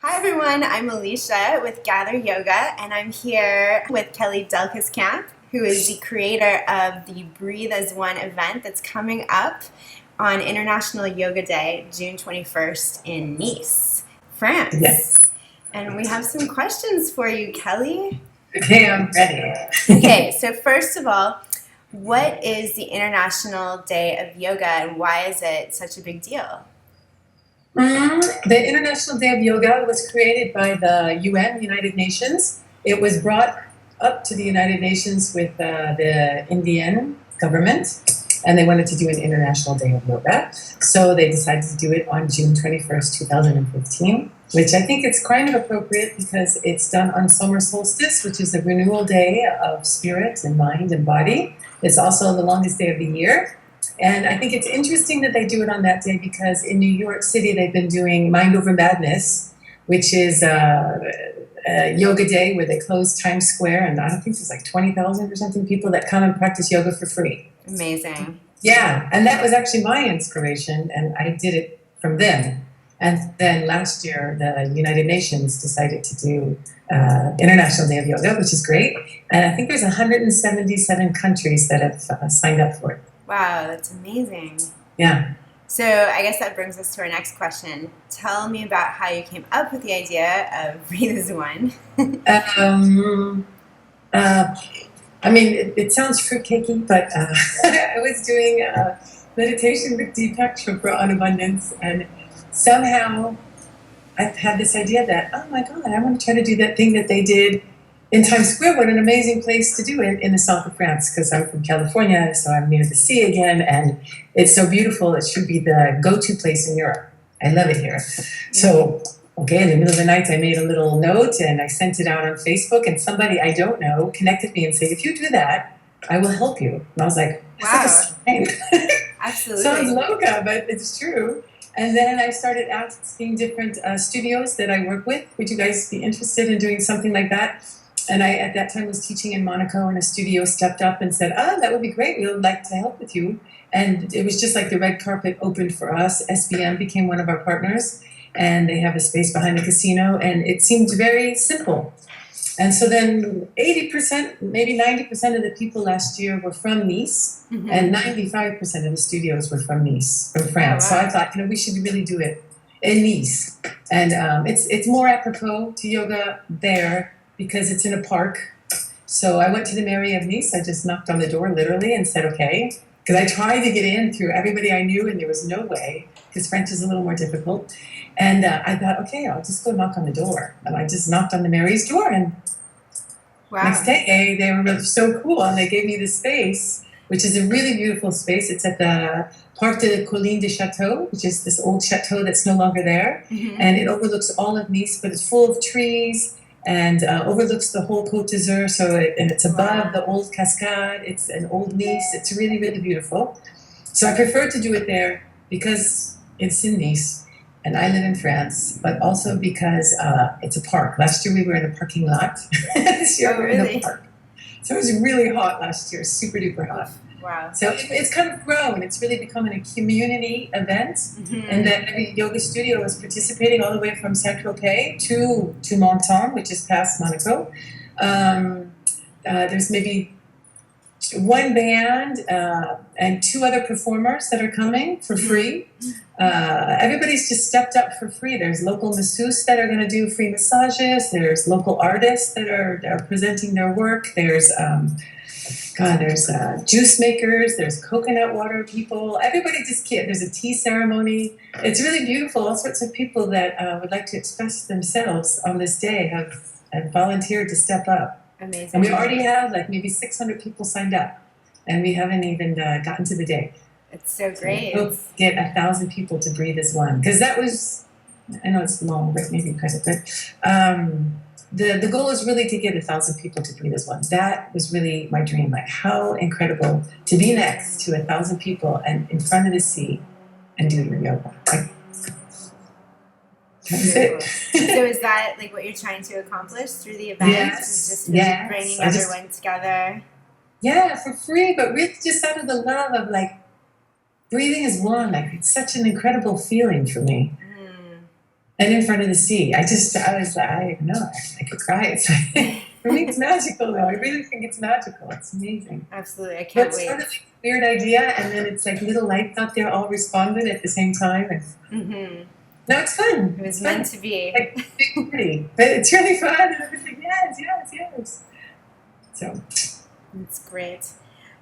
Hi everyone, I'm Alicia with Gather Yoga, and I'm here with Kellie Camp, who is the creator of the Breathe as One event that's coming up on International Yoga Day, June 21st in Nice, France. Yes. And we have some questions for you, Kellie. Okay, I'm ready. Okay, so first of all, what is the International Day of Yoga and why is it such a big deal? The International Day of Yoga was created by the UN, United Nations. It was brought up to the United Nations with the Indian government, and they wanted to do an International Day of Yoga. So they decided to do it on June 21st, 2015, which I think it's kind of appropriate because it's done on summer solstice, which is the renewal day of spirit and mind and body. It's also the longest day of the year. And I think it's interesting that they do it on that day because in New York City, they've been doing Mind Over Madness, which is a yoga day where they close Times Square. And I don't think there's like 20,000 or something people that come and practice yoga for free. Amazing. Yeah. And that was actually my inspiration. And I did it from them. And then last year, the United Nations decided to do International Day of Yoga, which is great. And I think there's 177 countries that have signed up for it. Wow, that's amazing. Yeah. So I guess that brings us to our next question. Tell me about how you came up with the idea of Breathe as One. It sounds fruitcakey, but I was doing meditation with Deepak Chopra on abundance, and somehow I had this idea that, oh my God, I want to try to do that thing that they did in Times Square. What an amazing place to do it in the south of France, because I'm from California, so I'm near the sea again, and it's so beautiful. It should be the go-to place in Europe. I love it here. So, okay, in the middle of the night, I made a little note, and I sent it out on Facebook, and somebody I don't know connected me and said, if you do that, I will help you. And I was like, that's like a sign. Absolutely. Sounds loca, but it's true. And then I started asking different studios that I work with, would you guys be interested in doing something like that? And I, at that time, was teaching in Monaco, and a studio stepped up and said, that would be great. We would like to help with you. And it was just like the red carpet opened for us. SBM became one of our partners, and they have a space behind the casino, and it seemed very simple. And so then 80%, maybe 90% of the people last year were from Nice, and 95% of the studios were from Nice, from France. Oh, wow. So I thought, we should really do it in Nice. And it's more apropos to yoga there, because it's in a park. So I went to the mairie of Nice. I just knocked on the door literally and said, okay. Because I tried to get in through everybody I knew, and there was no way, because French is a little more difficult. And I thought, okay, I'll just go knock on the door. And I just knocked on the mairie's door, and next day they were really so cool, and they gave me this space, which is a really beautiful space. It's at the Parc de Colline de Chateau, which is this old chateau that's no longer there. And it overlooks all of Nice, but it's full of trees, and overlooks the whole Côte d'Azur, and it's above the old cascade. It's an old Nice. It's really, really beautiful. So I prefer to do it there because it's in Nice, and I live in France, but also because it's a park. Last year we were in the parking lot. This year we're in the park. So it was really hot last year, super duper hot. Wow. So it's kind of grown. It's really becoming a community event, and that every yoga studio is participating all the way from Saint-Tropez to Menton, which is past Monaco. There's maybe one band and two other performers that are coming for free. Everybody's just stepped up for free. There's local masseuses that are going to do free massages. There's local artists that are presenting their work. There's juice makers, there's coconut water people, everybody there's a tea ceremony. It's really beautiful. All sorts of people that would like to express themselves on this day have volunteered to step up. Amazing. And we already have like maybe 600 people signed up, and we haven't even gotten to the day. It's so great. So we'll get 1,000 people to breathe as one. Because that was, I know it's long, but maybe kind of, but the goal is really to get 1,000 people to breathe as one. That was really my dream. Like, how incredible to be next to 1,000 people and in front of the sea and do your yoga. Like, that's it. So is that like what you're trying to accomplish through the event? Yes. Bringing everyone together? Yeah, for free, but really just out of the love of like breathing as one. Like, it's such an incredible feeling for me. and in front of the sea. I was like, I don't know, I could cry. It's like, for me, it's magical though. I really think it's magical. It's amazing. Absolutely, I But can't it's wait. sort of like a weird idea, and then it's like little lights out there all responded at the same time. And Mm-hmm. no, it's fun. It was It's meant fun. to be. Like big party, but it's really fun. And I was like, yes, yes, yes. So That's great.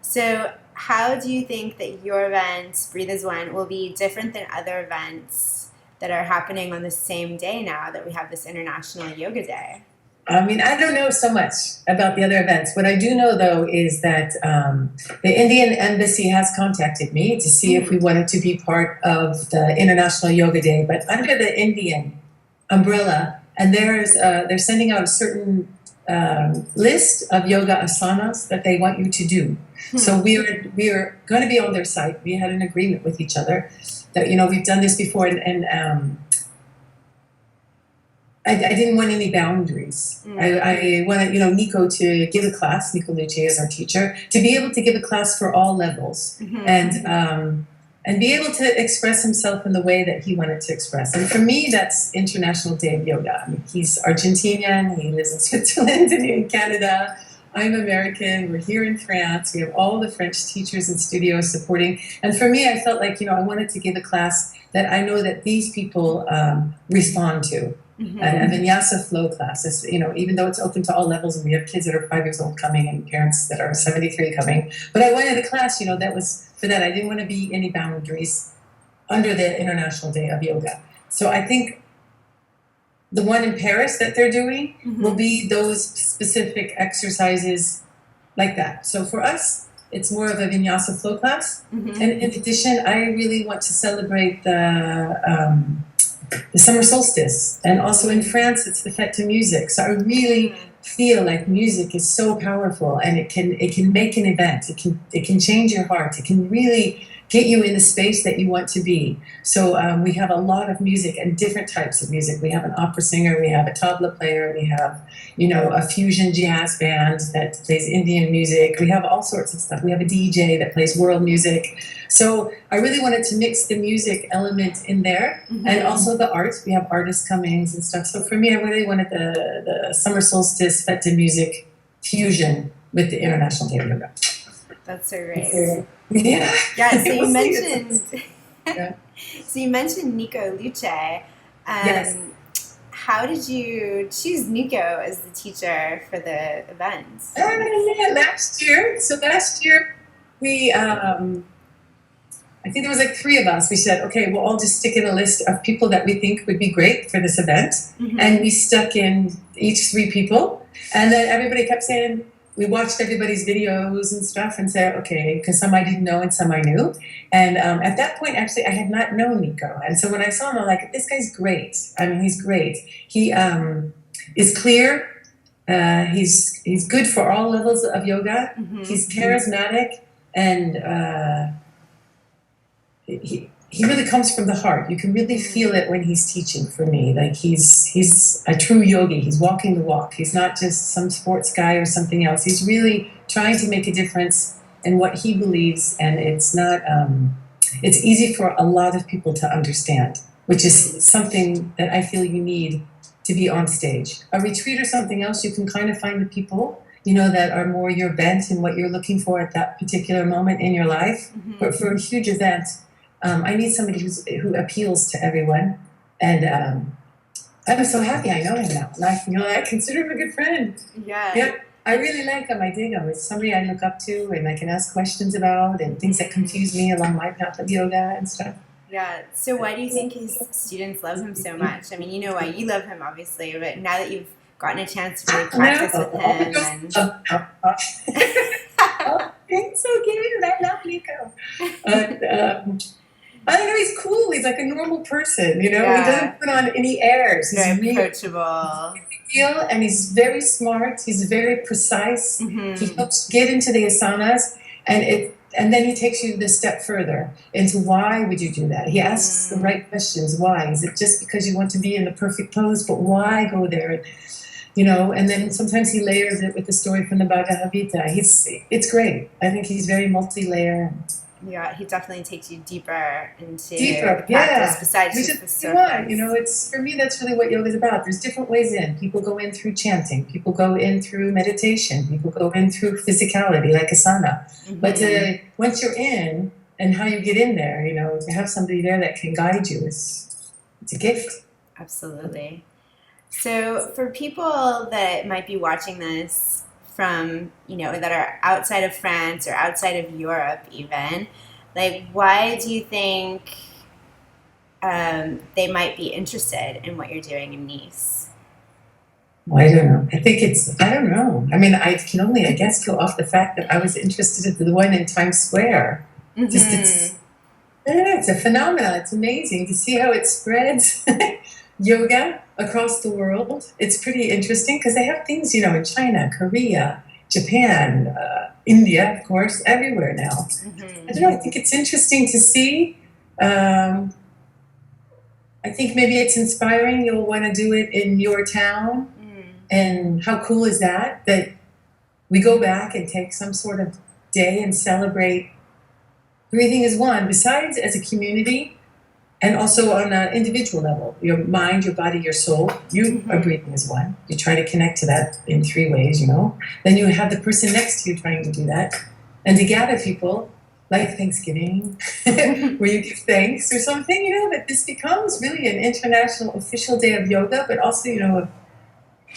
So, how do you think that your event, Breathe as One, will be different than other events that are happening on the same day now that we have this International Yoga Day? I mean, I don't know so much about the other events. What I do know, though, is that the Indian Embassy has contacted me to see if we wanted to be part of the International Yoga Day, but under the Indian umbrella. And they're sending out a certain list of yoga asanas that they want you to do. So we are going to be on their site. We had an agreement with each other that, we've done this before, and I didn't want any boundaries. I wanted, Nico to give a class. Nico Luce is our teacher, to be able to give a class for all levels, and be able to express himself in the way that he wanted to express. And for me, that's International Day of Yoga. I mean, he's Argentinian. He lives in Switzerland and in Canada. I'm American. We're here in France. We have all the French teachers and studios supporting. And for me, I felt like, I wanted to give a class that I know that these people respond to. A vinyasa flow class is, even though it's open to all levels, and we have kids that are 5 years old coming and parents that are 73 coming. But I wanted a class, that was for that. I didn't want to be any boundaries under the International Day of Yoga. So I think the one in Paris that they're doing will be those specific exercises like that. So for us, it's more of a vinyasa flow class. And in addition, I really want to celebrate the summer solstice, and also in France it's the fête de musique. So I really feel like music is so powerful, and it can make an event. It can change your heart. It can really get you in the space that you want to be. So we have a lot of music and different types of music. We have an opera singer, we have a tabla player, we have a fusion jazz band that plays Indian music. We have all sorts of stuff. We have a DJ that plays world music. So I really wanted to mix the music element in there, and also the art. We have artist comings and stuff. So for me, I really wanted the summer solstice fête de musique fusion with the International Day of Yoga. That's so great. Yeah. Yeah. So you mentioned. Yeah. So you mentioned Nico Luce. Yes. How did you choose Nico as the teacher for the event? Last year. So last year we, I think there was like 3 of us. We said, okay, we'll all just stick in a list of people that we think would be great for this event. And we stuck in each 3 people. And then everybody kept saying, we watched everybody's videos and stuff and said, okay, because some I didn't know and some I knew. And at that point, actually, I had not known Nico. And so when I saw him, I'm like, this guy's great. I mean, he's great. He is clear. He's good for all levels of yoga. He's charismatic, and he really comes from the heart. You can really feel it when he's teaching. For me, like he's a true yogi. He's walking the walk. He's not just some sports guy or something else. He's really trying to make a difference in what he believes, and it's not. It's easy for a lot of people to understand, which is something that I feel you need to be on stage. A retreat or something else, you can kind of find the people that are more your bent and what you're looking for at that particular moment in your life. But for a huge event, I need somebody who appeals to everyone, and I'm so happy I know him now. And I consider him a good friend. Yeah, I really like him. I dig him. It's somebody I look up to, and I can ask questions about, and things that confuse me along my path of yoga and stuff. Yeah. So why do you think his students love him so much? I mean, you know why you love him, obviously, but now that you've gotten a chance to really practice with him, and it's so cute. I love Nico. I don't know, he's cool. He's like a normal person, He doesn't put on any airs. He's very really approachable. And he's very smart. He's very precise. He helps get into the asanas, and then he takes you the step further into why would you do that. He asks the right questions. Why? Is it just because you want to be in the perfect pose? But why go there? And then sometimes he layers it with the story from the Bhagavad Gita. It's great. I think he's very multi-layer. Yeah, he definitely takes you deeper into the Deeper, practice yeah. besides Which just is the what you want, you know, surface. it's for me that's really what yoga is about. There's different ways in. People go in through chanting, people go in through meditation, people go in through physicality like asana. But Hmm. once you're in and how you get in there, you know, to have somebody there that can guide you is it's a gift. Absolutely. So, for people that might be watching this from, that are outside of France or outside of Europe, even, like, why do you think they might be interested in what you're doing in Nice? Well, I don't know. I think it's, I don't know. I mean, I can only, I guess, go off the fact that I was interested in the one in Times Square. Just Hmm. it's, yeah, it's a phenomenon. It's amazing to see how it spreads yoga across the world. It's pretty interesting because they have things, you know, in China, Korea, Japan, India, of course, everywhere now. I Hmm. don't know. I think it's interesting to see. Um, I think maybe it's inspiring. You'll want to do it in your town. Mm. And how cool is that? That we go back and take some sort of day and celebrate breathing as one, besides as a community and also on an individual level. Your mind, your body, your soul, you are Hmm. breathing as one. You try to connect to that in three ways, you know. Then you have the person next to you trying to do that. And to gather people, like Thanksgiving, where you give thanks or something, you know, that this becomes really an international official day of yoga, but also, you know,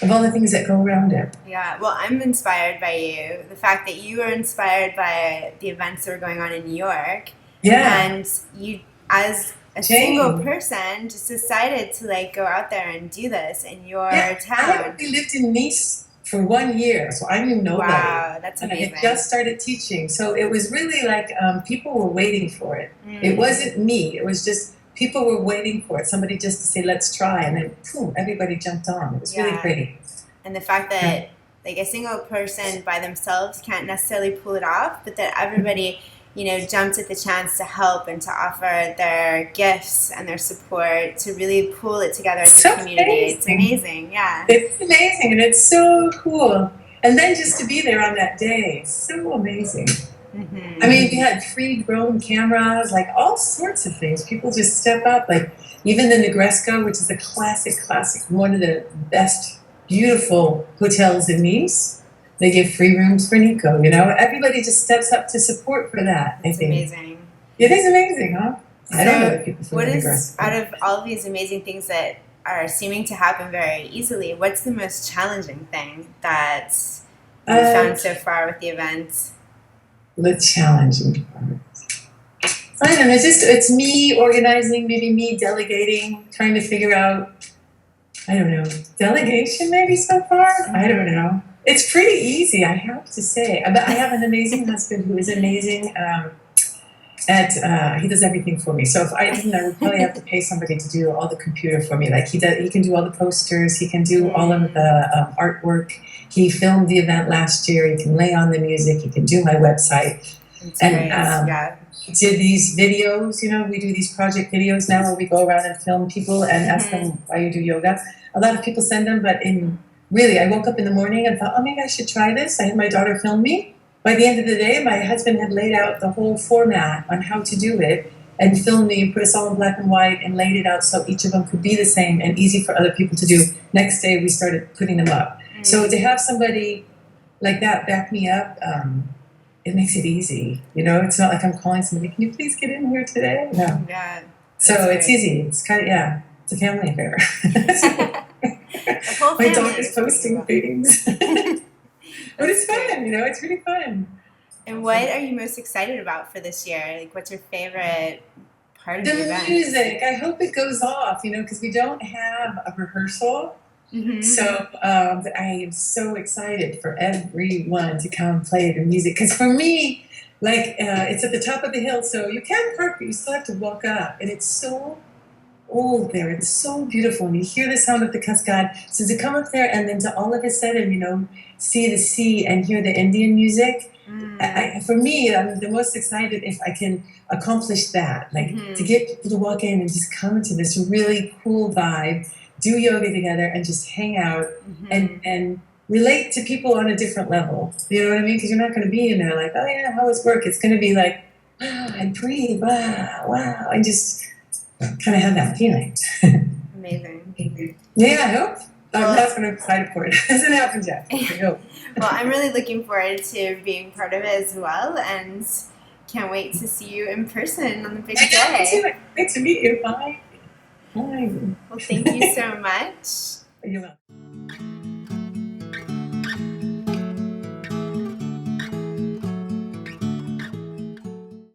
of all the things that go around it. Yeah, well, I'm inspired by you. The fact that you were inspired by the events that were going on in New York, Yeah, and you, as a single Jane. person, just decided to like go out there and do this in Yeah, your I had town. only lived in Nice for 1 year, so I knew nobody. Wow, that's And I had amazing. just started teaching. So it was really like people were waiting for it. It Mm, wasn't me, it was just people were waiting for it. Somebody just to say, let's try. And then, boom, everybody jumped on. It was really yeah, pretty. and the fact Yeah. that like a single person by themselves can't necessarily pull it off, but that everybody, jumped at the chance to help and to offer their gifts and their support to really pull it together as a So community. It's amazing. amazing. Yeah. It's amazing and it's so cool. And then just to be there on that day, so amazing. I Hmm. mean, we had free drone cameras, like all sorts of things. People just step up, like even the Negresco, which is a classic, one of the best, beautiful hotels in Nice. They give free rooms for Nico, you know? Everybody just steps up to support for that, I It's think. amazing. It is amazing, huh? I don't know So, the people from what the is out Negresco. of all of these amazing things that are seeming to happen very easily, what's the most challenging thing that you Uh, found so far with the event? the challenging part. I don't know, it's me organizing, maybe me delegating, trying to figure out I don't know, delegation maybe so far? I don't Hmm. know. It's pretty easy, I have to say. But I have an amazing husband who is amazing he does everything for me. So if I didn't, I would probably have to pay somebody to do all the computer for me. Like he can do all the posters, he can do all of Mm, the artwork. He filmed the event last year, he can lay on the music, he can do my website. it's And great. Yeah. did these videos, you know, we do these project videos now where we go around and film people and ask Hmm. them why you do yoga. A lot of people send them, but in really, I woke up in the morning and thought, oh, maybe I should try this. I had my daughter film me. By the end of the day, my husband had laid out the whole format on how to do it and filmed me and put us all in black and white and laid it out so each of them could be the same and easy for other people to do. Next day, we started putting them up. So Mm, to have somebody like that back me up, it makes it easy. You know, it's not like I'm calling somebody, can you please get in here today? No. yeah, that's So it's great. easy. It's kind of, yeah, it's a family affair. The whole My family daughter's is pretty posting involved. things. But That's it's great. fun, you know, it's really fun. And what are you most excited about for this year? Like, what's your favorite part of the The event? music, I hope it goes off, you know, because we don't have a rehearsal. Hmm. So I am so excited for everyone to come play the music. Because for me, like it's at the top of the hill, so you can't park, but you still have to walk up. And it's so old there. It's so beautiful. And you hear the sound of the cascade. So to come up there and then to all of a sudden, you know, see the sea and hear the Indian music. Mm, For me, I'm the most excited if I can accomplish that. Like to hmm. get people to walk in and just come into this really cool vibe, do yoga together and just hang out Hmm. and relate to people on a different level. You know what I mean? Because you're not going to be in there like, oh yeah, how was work? It's going to be like, and breathe, wow, and just kind of have that feeling. Amazing. Yeah, I hope. Well, That's what I'm excited for. It hasn't happened yet. I hope. Well, I'm really looking forward to being part of it as well, and can't wait to see you in person on the big day. Great to meet you. Bye. Bye. Well, thank you so much. You're welcome.